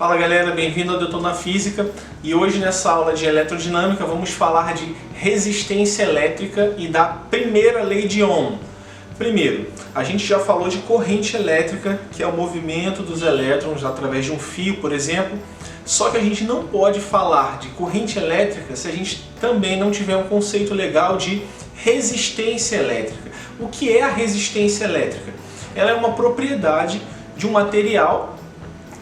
Fala galera, bem-vindo ao Detona Física e hoje nessa aula de eletrodinâmica vamos falar de resistência elétrica e da primeira lei de Ohm. Primeiro, a gente já falou de corrente elétrica, que é o movimento dos elétrons através de um fio, por exemplo, só que a gente não pode falar de corrente elétrica se a gente também não tiver um conceito legal de resistência elétrica. O que é a resistência elétrica? Ela é uma propriedade de um material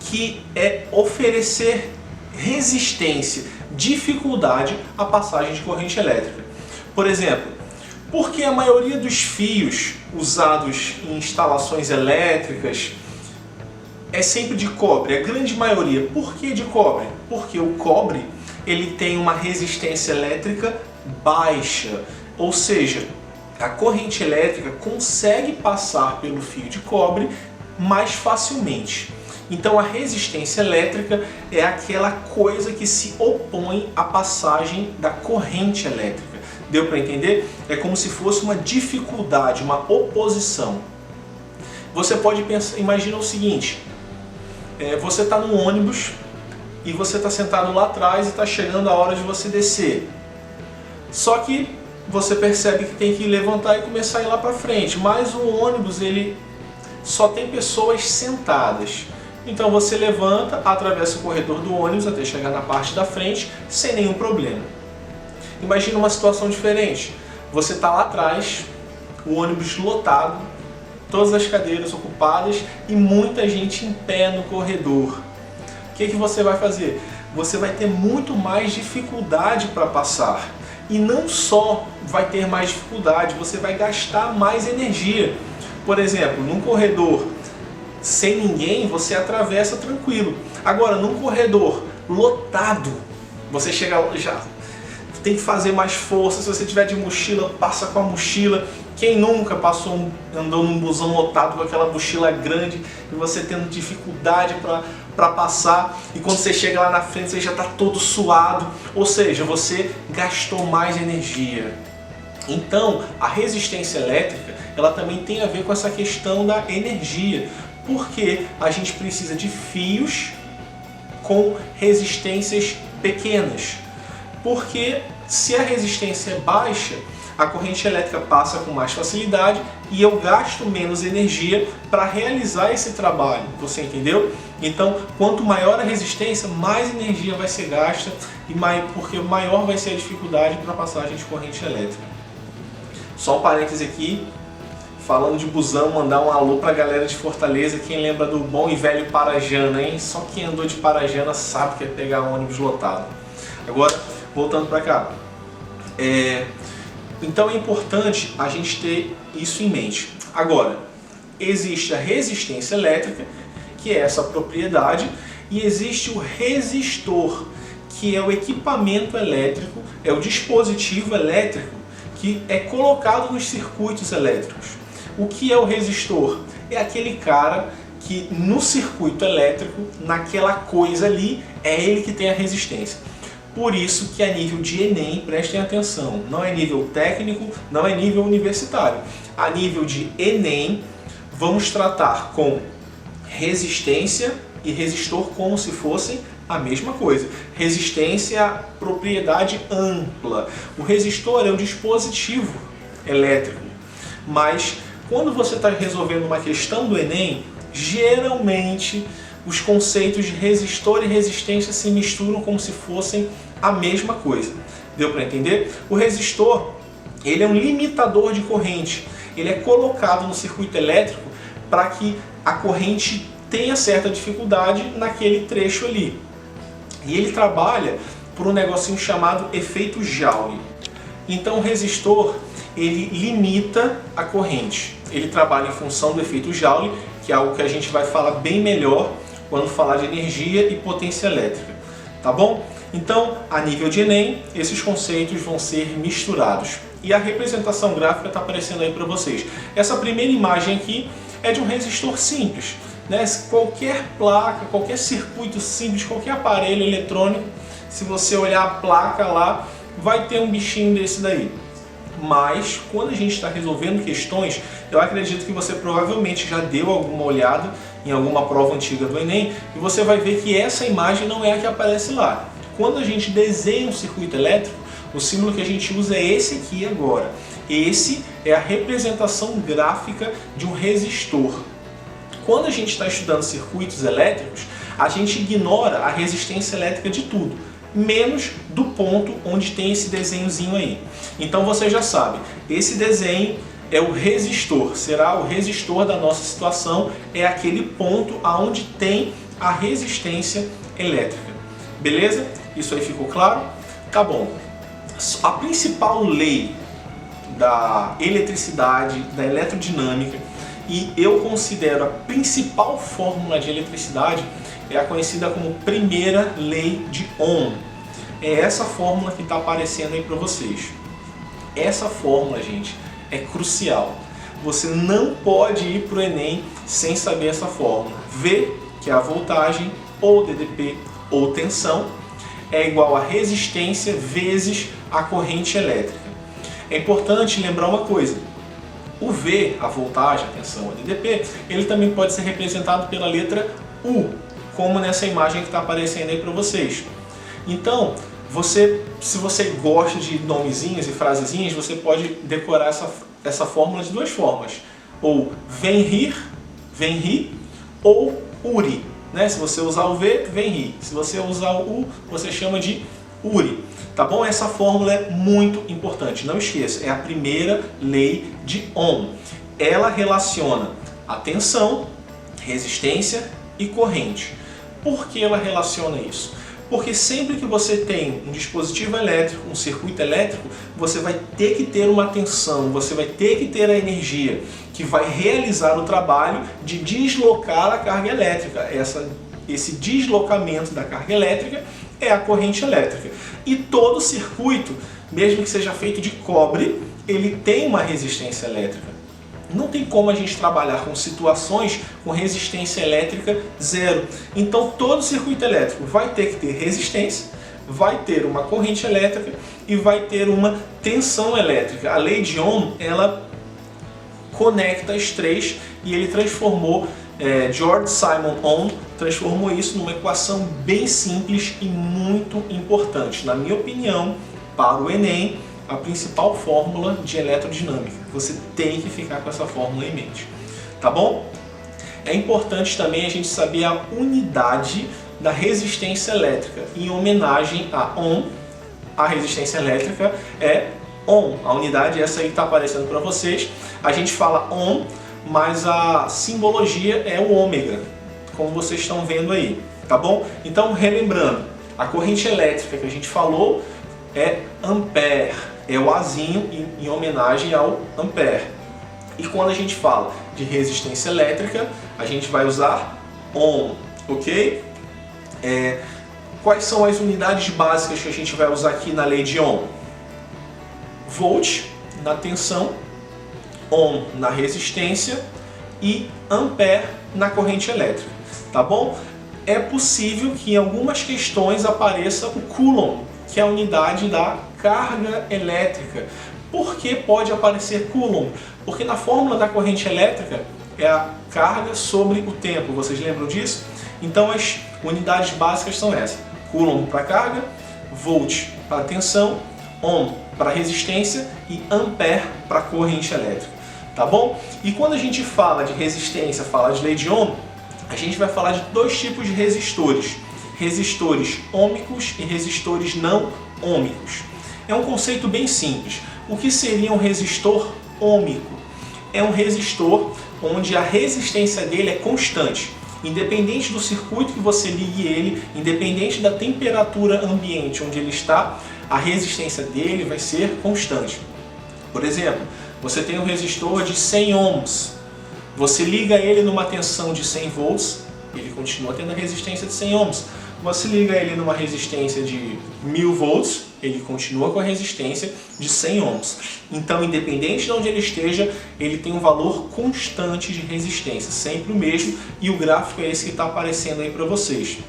que é oferecer resistência, dificuldade à passagem de corrente elétrica. Por exemplo, porque a maioria dos fios usados em instalações elétricas é sempre de cobre, a grande maioria. Por que de cobre? Porque o cobre ele tem uma resistência elétrica baixa, ou seja, a corrente elétrica consegue passar pelo fio de cobre mais facilmente. Então a resistência elétrica é aquela coisa que se opõe à passagem da corrente elétrica. Deu para entender? É como se fosse uma dificuldade, uma oposição. Você pode pensar, imagina o seguinte, você está num ônibus e você está sentado lá atrás e está chegando a hora de você descer. Só que você percebe que tem que levantar e começar a ir lá para frente, mas o ônibus ele só tem pessoas sentadas. Então você levanta, atravessa o corredor do ônibus até chegar na parte da frente sem nenhum problema. Imagina uma situação diferente. Você está lá atrás, o ônibus lotado, todas as cadeiras ocupadas e muita gente em pé no corredor. O que você vai fazer? Você vai ter muito mais dificuldade para passar. E não só vai ter mais dificuldade, você vai gastar mais energia. Por exemplo, num corredor sem ninguém, você atravessa tranquilo. Agora, num corredor lotado, você chega já tem que fazer mais força. Se você tiver de mochila, passa com a mochila. Quem nunca andou num busão lotado com aquela mochila grande e você tendo dificuldade para passar, e quando você chega lá na frente você já está todo suado, ou seja, você gastou mais energia. Então, a resistência elétrica, ela também tem a ver com essa questão da energia, porque a gente precisa de fios com resistências pequenas. Porque se a resistência é baixa, a corrente elétrica passa com mais facilidade e eu gasto menos energia para realizar esse trabalho. Você entendeu? Então, quanto maior a resistência, mais energia vai ser gasta porque maior vai ser a dificuldade para a passagem de corrente elétrica. Só um parêntese aqui, falando de busão, mandar um alô para a galera de Fortaleza. Quem lembra do bom e velho Parajana, hein? Só quem andou de Parajana sabe que é pegar ônibus lotado. Agora, voltando para cá. Então é importante a gente ter isso em mente. Agora, existe a resistência elétrica, que é essa propriedade, e existe o resistor, que é o equipamento elétrico, é o dispositivo elétrico que é colocado nos circuitos elétricos. O que é o resistor? É aquele cara que no circuito elétrico, naquela coisa ali, é ele que tem a resistência. Por isso que a nível de Enem, prestem atenção, não é nível técnico, não é nível universitário. A nível de Enem, vamos tratar com resistência e resistor como se fossem a mesma coisa. Resistência é a propriedade ampla. O resistor é um dispositivo elétrico. Mas quando você está resolvendo uma questão do Enem, geralmente os conceitos de resistor e resistência se misturam como se fossem a mesma coisa. Deu para entender? O resistor, ele é um limitador de corrente. Ele é colocado no circuito elétrico para que a corrente tenha certa dificuldade naquele trecho ali. E ele trabalha por um negocinho chamado efeito Joule. Então o resistor, ele limita a corrente. Ele trabalha em função do efeito Joule, que é algo que a gente vai falar bem melhor quando falar de energia e potência elétrica, tá bom? Então, a nível de Enem, esses conceitos vão ser misturados. E a representação gráfica está aparecendo aí para vocês. Essa primeira imagem aqui é de um resistor simples, né? Qualquer placa, qualquer circuito simples, qualquer aparelho eletrônico, se você olhar a placa lá, vai ter um bichinho desse daí. mas quando a gente está resolvendo questões, eu acredito que você provavelmente já deu alguma olhada em alguma prova antiga do Enem e você vai ver que essa imagem não é a que aparece lá. Quando a gente desenha um circuito elétrico, o símbolo que a gente usa é esse aqui agora. Esse é a representação gráfica de um resistor. Quando a gente está estudando circuitos elétricos, a gente ignora a resistência elétrica de tudo, menos do ponto onde tem esse desenhozinho aí. Então você já sabe, esse desenho é o resistor, será o resistor da nossa situação, é aquele ponto aonde tem a resistência elétrica. Beleza? Isso aí ficou claro? Tá bom. A principal lei da eletricidade, da eletrodinâmica, e eu considero a principal fórmula de eletricidade é a conhecida como primeira lei de Ohm. É essa fórmula que está aparecendo aí para vocês. Essa fórmula, gente, é crucial. Você não pode ir para o Enem sem saber essa fórmula. V, que é a voltagem, ou DDP, ou tensão, é igual a resistência vezes a corrente elétrica. É importante lembrar uma coisa. O V, a voltagem, a tensão, a DDP, ele também pode ser representado pela letra U, como nessa imagem que está aparecendo aí para vocês. Então, se você gosta de nomezinhos e frasezinhas, você pode decorar essa fórmula de duas formas. Ou vem rir, ou URI. Né? Se você usar o V, vem rir. Se você usar o U, você chama de URI. Tá bom? Essa fórmula é muito importante. Não esqueça, é a primeira lei de Ohm. Ela relaciona a tensão, resistência e corrente. Por que ela relaciona isso? Porque sempre que você tem um dispositivo elétrico, um circuito elétrico, você vai ter que ter uma tensão, você vai ter que ter a energia que vai realizar o trabalho de deslocar a carga elétrica. Esse deslocamento da carga elétrica é a corrente elétrica. E todo circuito, mesmo que seja feito de cobre, ele tem uma resistência elétrica. Não tem como a gente trabalhar com situações com resistência elétrica zero. Então todo circuito elétrico vai ter que ter resistência, vai ter uma corrente elétrica e vai ter uma tensão elétrica. A lei de Ohm, ela conecta as três e ele transformou, George Simon Ohm transformou isso numa equação bem simples e muito importante. Na minha opinião, para o Enem, a principal fórmula de eletrodinâmica. Você tem que ficar com essa fórmula em mente. Tá bom? É importante também a gente saber a unidade da resistência elétrica. Em homenagem a Ohm, a resistência elétrica é Ohm. A unidade é essa aí que está aparecendo para vocês. A gente fala Ohm, mas a simbologia é o ômega, como vocês estão vendo aí. Tá bom? Então, relembrando, a corrente elétrica que a gente falou é ampere. É o Azinho em homenagem ao ampere. E quando a gente fala de resistência elétrica, a gente vai usar Ohm, ok? Quais são as unidades básicas que a gente vai usar aqui na lei de Ohm? Volt na tensão, Ohm na resistência e ampere na corrente elétrica. Tá bom? É possível que em algumas questões apareça o Coulomb, que é a unidade da carga elétrica. Por que pode aparecer Coulomb? Porque na fórmula da corrente elétrica é a carga sobre o tempo. Vocês lembram disso? Então as unidades básicas são essas. Coulomb para carga, Volt para tensão, Ohm para resistência e ampere para corrente elétrica. Tá bom? E quando a gente fala de resistência, fala de lei de Ohm, a gente vai falar de dois tipos de resistores. Resistores ômicos e resistores não ômicos. É um conceito bem simples. O que seria um resistor ômico? É um resistor onde a resistência dele é constante. Independente do circuito que você ligue ele, independente da temperatura ambiente onde ele está, a resistência dele vai ser constante. Por exemplo, você tem um resistor de 100 ohms. Você liga ele numa tensão de 100 volts, ele continua tendo a resistência de 100 ohms. Você liga ele numa resistência de 1000 volts, ele continua com a resistência de 100 ohms. Então, independente de onde ele esteja, ele tem um valor constante de resistência, sempre o mesmo, e o gráfico é esse que está aparecendo aí para vocês.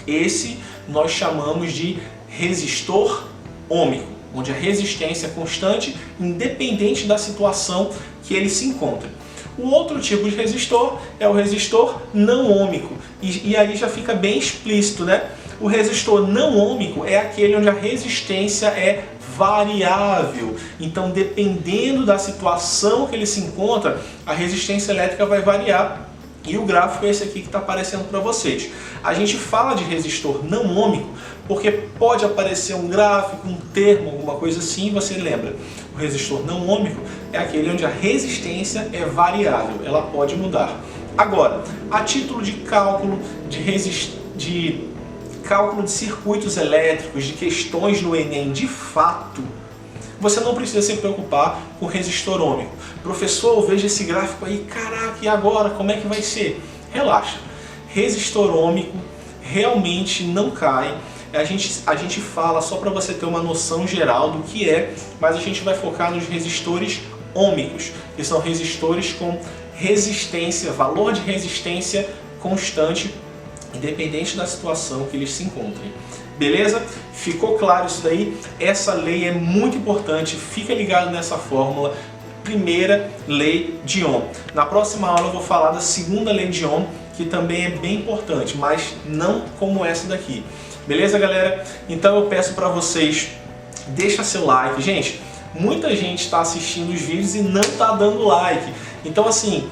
Esse nós chamamos de resistor ômico, onde a resistência é constante, independente da situação que ele se encontra. O outro tipo de resistor é o resistor não ôhmico, e aí já fica bem explícito, né? O resistor não ôhmico é aquele onde a resistência é variável. Então, dependendo da situação que ele se encontra, a resistência elétrica vai variar. E o gráfico é esse aqui que está aparecendo para vocês. A gente fala de resistor não ôhmico porque pode aparecer um gráfico, um termo, alguma coisa assim, e você lembra. O resistor não ôhmico é aquele onde a resistência é variável, ela pode mudar. Agora, a título de cálculo de cálculo de circuitos elétricos, de questões no Enem, de fato, você não precisa se preocupar com resistor ôhmico. Professor, eu vejo esse gráfico aí, caraca, e agora? Como é que vai ser? Relaxa. Resistor ôhmico realmente não cai. A gente fala só para você ter uma noção geral do que é, mas a gente vai focar nos resistores ôhmicos, que são resistores com resistência, valor de resistência constante, independente da situação que eles se encontrem. Beleza? Ficou claro isso daí? Essa lei é muito importante, fica ligado nessa fórmula. Primeira lei de Ohm. Na próxima aula eu vou falar da segunda lei de Ohm, que também é bem importante, mas não como essa daqui. Beleza, galera? Então eu peço para vocês, deixa seu like. Gente, muita gente está assistindo os vídeos e não está dando like. Então assim,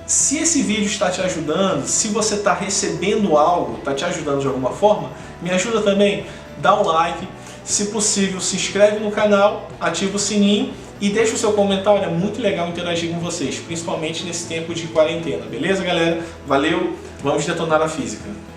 se esse vídeo está te ajudando, se você está recebendo algo, está te ajudando de alguma forma, me ajuda também, dá um like, se possível se inscreve no canal, ativa o sininho e deixa o seu comentário, é muito legal interagir com vocês, principalmente nesse tempo de quarentena, beleza galera? Valeu, vamos detonar a física!